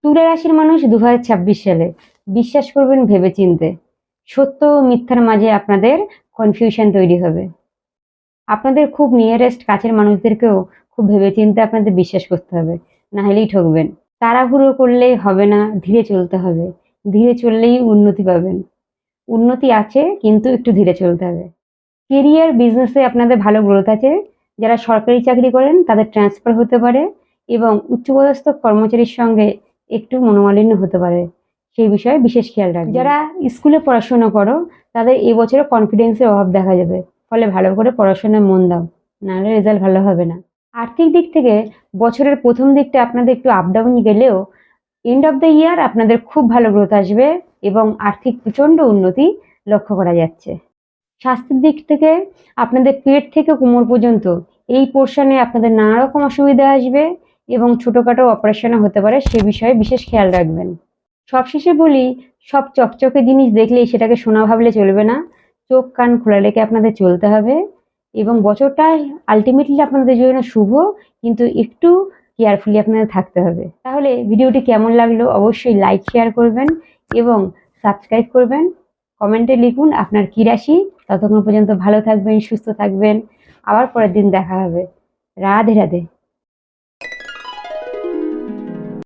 তুলা রাশির মানুষ 2026 সালে বিশ্বাস করবেন ভেবেচিন্তে। সত্য ও মিথ্যার মাঝে আপনাদের কনফিউশন তৈরি হবে। আপনাদের খুব নিয়ারেস্ট কাছের মানুষদেরকেও খুব ভেবেচিন্তে আপনাদের বিশ্বাস করতে হবে, না হলেই ঠকবেন। তাড়াহুড়ো করলেই হবে না, ধীরে চলতে হবে। ধীরে চললেই উন্নতি পাবেন। উন্নতি আছে, কিন্তু একটু ধীরে চলতে হবে। কেরিয়ার বিজনেসে আপনাদের ভালো গ্রোথ আছে। যারা সরকারি চাকরি করেন তাদের ট্রান্সফার হতে পারে এবং উচ্চপদস্থ কর্মচারীর সঙ্গে একটু মনোমালিন্য হতে পারে, সেই বিষয়ে বিশেষ খেয়াল রাখবেন। যারা স্কুলে পড়াশোনা করো তাদের এবছরে কনফিডেন্সের অভাব দেখা যাবে, ফলে ভালো করে পড়াশোনায় মন দাও, নাহলে রেজাল্ট ভালো হবে না। আর্থিক দিক থেকে বছরের প্রথম দিকটা আপনাদের একটু আপ ডাউন গেলেও এন্ড অফ দ্য ইয়ার আপনাদের খুব ভালো গ্রোথ আসবে এবং আর্থিক প্রচণ্ড উন্নতি লক্ষ্য করা যাচ্ছে। স্বাস্থ্যের দিক থেকে আপনাদের পেট থেকে কোমর পর্যন্ত এই পোর্শনে আপনাদের নানা রকম অসুবিধা আসবে এবং ছোটোখাটো অপারেশনও হতে পারে, সে বিষয়ে বিশেষ খেয়াল রাখবেন। সবশেষে বলি, সব চকচকে জিনিস দেখলেই সেটাকে সোনা ভাবলে চলবে না। চোখ কান খোলা রেখে আপনাদের চলতে হবে এবং বছরটা আলটিমেটলি আপনাদের জন্য শুভ, কিন্তু একটু কেয়ারফুলি আপনাদের থাকতে হবে। তাহলে ভিডিওটি কেমন লাগলো অবশ্যই লাইক শেয়ার করবেন এবং সাবস্ক্রাইব করবেন। কমেন্টে লিখুন আপনার কী রাশি। ততক্ষণ পর্যন্ত ভালো থাকবেন, সুস্থ থাকবেন। আবার পরের দিন দেখা হবে। রাধে রাধে।